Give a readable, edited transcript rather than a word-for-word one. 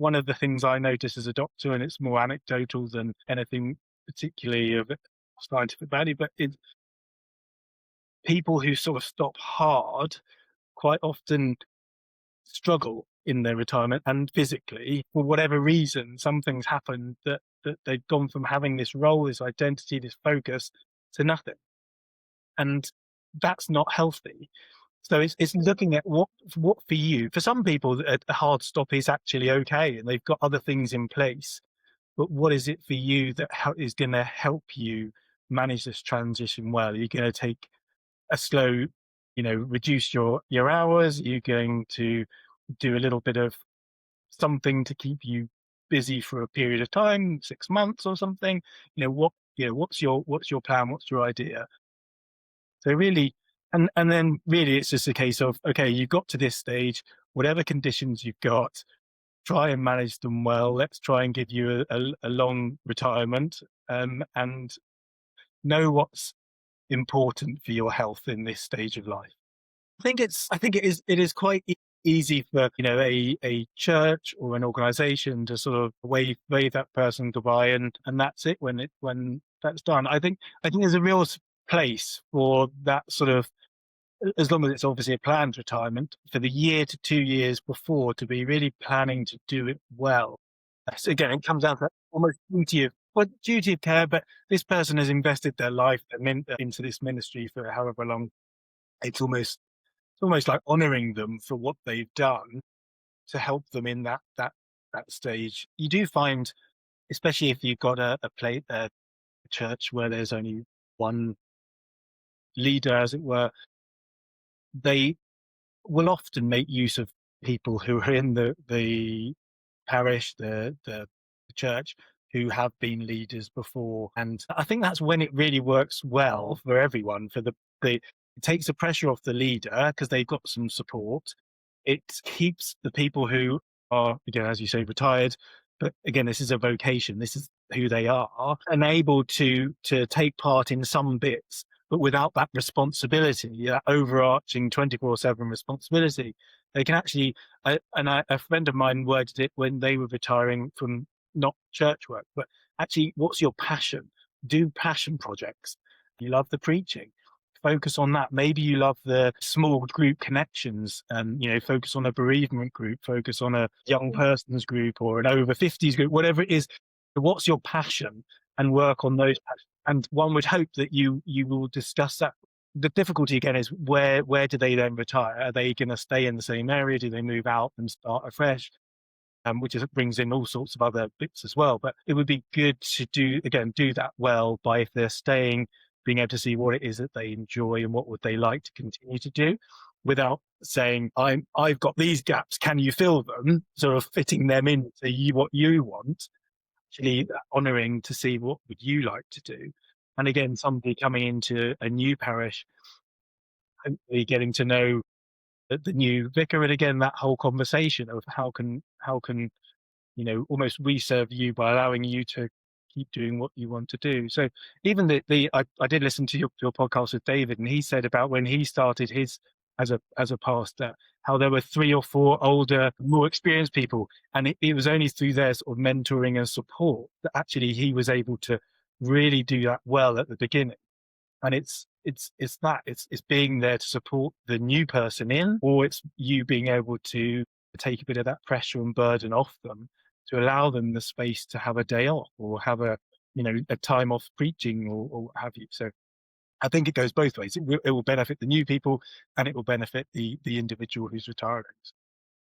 one of the things I notice as a doctor, and it's more anecdotal than anything particularly of scientific value, but it's people who sort of stop hard quite often struggle in their retirement and physically for whatever reason. Some things happen that they've gone from having this role, this identity, this focus to nothing, and that's not healthy. So it's looking at what for you. For some people, a hard stop is actually okay, and they've got other things in place. But what is it for you that is going to help you manage this transition well? Are you going to take a slow, reduce your hours? Are you going to do a little bit of something to keep you busy for a period of time, 6 months or something? What's your plan? What's your idea? So really, and then really, it's just a case of, okay, you've got to this stage, whatever conditions you've got, try and manage them well. Let's try and give you a long retirement, and know what's important for your health in this stage of life. I think it is quite easy for a church or an organization to sort of wave that person goodbye, and that's it when that's done. I think there's a real place for that sort of, as long as it's obviously a planned retirement, for the year to 2 years before, to be really planning to do it well. So again, it comes down to almost duty of care, but this person has invested their life into this ministry for however long. It's almost like honoring them for what they've done to help them in that stage. You do find, especially if you've got a church where there's only one leader, as it were, they will often make use of people who are in the parish, the church, who have been leaders before. And I think that's when it really works well for everyone. It takes the pressure off the leader because they've got some support. It keeps the people who are, again, as you say, retired, but again, this is a vocation. This is who they are, enabled to take part in some bits, but without that responsibility, that overarching 24/7 responsibility. They can actually, a friend of mine worded it when they were retiring from not church work, but actually, what's your passion? Do passion projects. You love the preaching, focus on that. Maybe you love the small group connections, and focus on a bereavement group, focus on a young person's group or an over 50s group, whatever it is. What's your passion, and work on those passions. And one would hope that you will discuss that. The difficulty again is where do they then retire? Are they going to stay in the same area? Do they move out and start afresh? Which brings in all sorts of other bits as well. But it would be good to do that well by, if they're staying, being able to see what it is that they enjoy and what would they like to continue to do, without saying, I've got these gaps, can you fill them? Sort of fitting them into what you want. Actually honouring to see what would you like to do. And again, somebody coming into a new parish, hopefully getting to know the new vicar, and again that whole conversation of how can almost we serve you by allowing you to keep doing what you want to do. So even I did listen to your podcast with David, and he said about when he started his as a pastor, how there were 3 or 4 older, more experienced people, and it was only through their sort of mentoring and support that actually he was able to really do that well at the beginning. And it's being there to support the new person in, or it's you being able to take a bit of that pressure and burden off them, to allow them the space to have a day off, or have a time off preaching, or what have you. So I think it goes both ways. It will benefit the new people, and it will benefit the individual who's retiring.